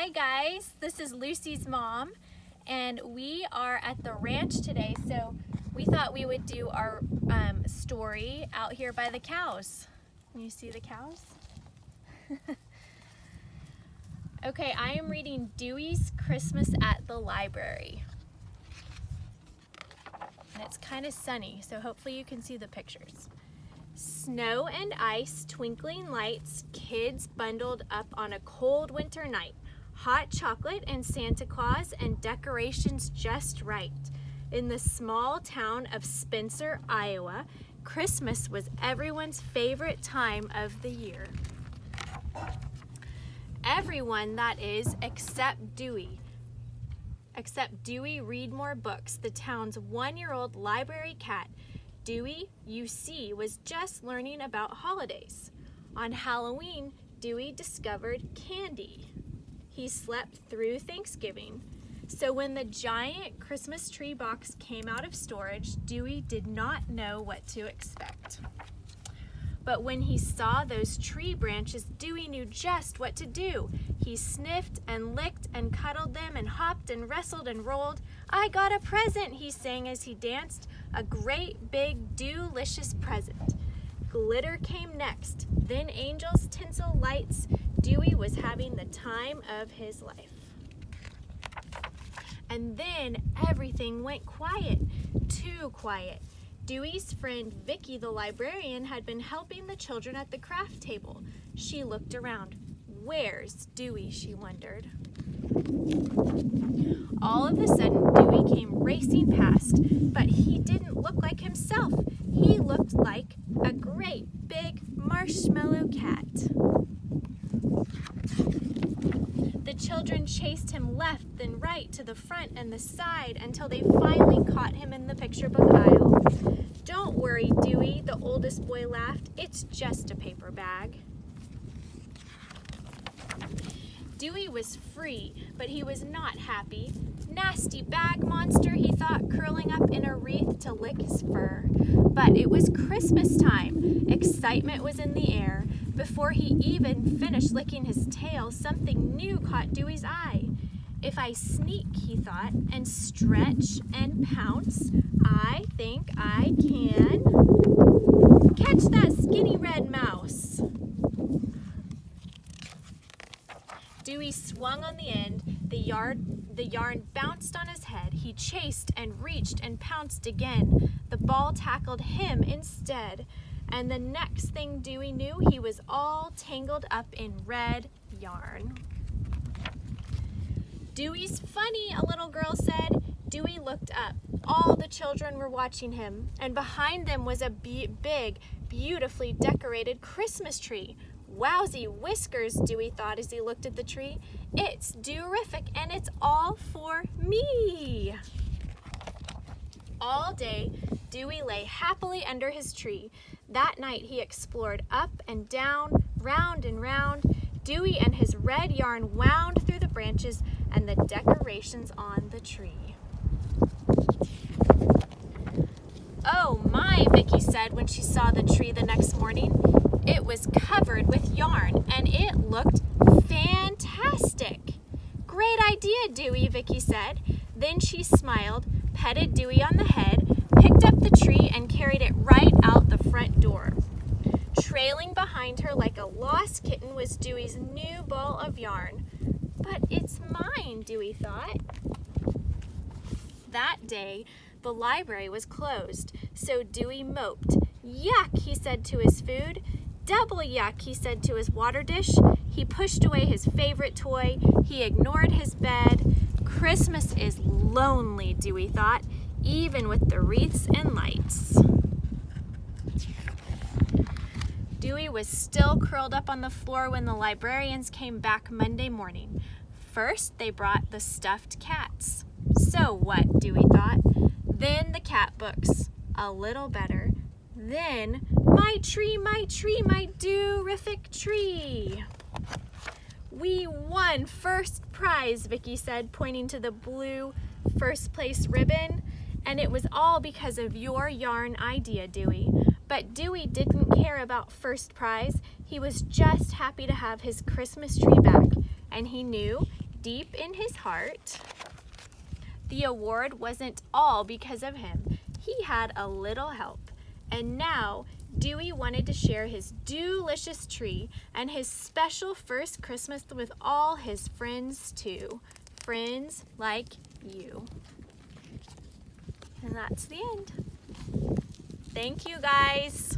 Hi guys, this is Lucy's mom and we are at the ranch today, so we thought we would do our story out here by the cows. Can you see the cows? Okay, I am reading Dewey's Christmas at the Library. And it's kind of sunny, so hopefully you can see the pictures. Snow and ice, twinkling lights, kids bundled up on a cold winter night. Hot chocolate and Santa Claus and decorations just right. In the small town of Spencer, Iowa, Christmas was everyone's favorite time of the year. Everyone, that is, except Dewey. Except Dewey read more books, the town's one-year-old library cat. Dewey, you see, was just learning about holidays. On Halloween, Dewey discovered candy. He slept through Thanksgiving. So when the giant Christmas tree box came out of storage, Dewey did not know what to expect. But when he saw those tree branches, Dewey knew just what to do. He sniffed and licked and cuddled them and hopped and wrestled and rolled. "I got a present," he sang as he danced, "a great big dew-licious present." Glitter came next, then angels, tinsel, lights. Dewey was having the time of his life. And then everything went quiet, too quiet. Dewey's friend Vicky, the librarian, had been helping the children at the craft table. She looked around. Where's Dewey, she wondered. All of a sudden, Dewey came racing past, but he didn't look like himself. He looked like a great big marshmallow cat. The children chased him left, then right, to the front and the side, until they finally caught him in the picture book aisle. "Don't worry, Dewey," the oldest boy laughed. "It's just a paper bag." Dewey was free, but he was not happy. "Nasty bag monster," he thought, curling up in a wreath to lick his fur. But it was Christmas time. Excitement was in the air. Before he even finished licking his tail, something new caught Dewey's eye. "If I sneak," he thought, "and stretch and pounce, I think I can catch that skinny red mouse." Dewey swung on the end. The yarn bounced on his head. He chased and reached and pounced again. The ball tackled him instead. And the next thing Dewey knew, he was all tangled up in red yarn. "Dewey's funny," a little girl said. Dewey looked up. All the children were watching him, and behind them was a big, beautifully decorated Christmas tree. "Wowsy whiskers," Dewey thought as he looked at the tree. "It's Dew-rific, and it's all for me." All day, Dewey lay happily under his tree. That night, he explored up and down, round and round. Dewey and his red yarn wound through the branches and the decorations on the tree. "Oh my," Vicky said when she saw the tree the next morning. It was covered with yarn, and it looked fantastic. "Great idea, Dewey," Vicky said. Then she smiled, petted Dewey on the head, picked up the tree, and carried it right out the front door. Trailing behind her like a lost kitten was Dewey's new ball of yarn. "But it's mine," Dewey thought. That day, the library was closed, so Dewey moped. "Yuck," he said to his food. "Double yuck," he said to his water dish. He pushed away his favorite toy. He ignored his bed. Christmas is lonely, Dewey thought, even with the wreaths and lights. Dewey was still curled up on the floor when the librarians came back Monday morning. First, they brought the stuffed cats. So what, Dewey thought. Then the cat books. A little better. Then, my tree, my Dew-rific tree. "We won first prize," Vicky said, pointing to the blue first place ribbon. "And it was all because of your yarn idea, Dewey." But Dewey didn't care about first prize. He was just happy to have his Christmas tree back. And he knew deep in his heart, the award wasn't all because of him. He had a little help. And now, Dewey wanted to share his delicious tree and his special first Christmas with all his friends too. Friends like you. And that's the end. Thank you, guys.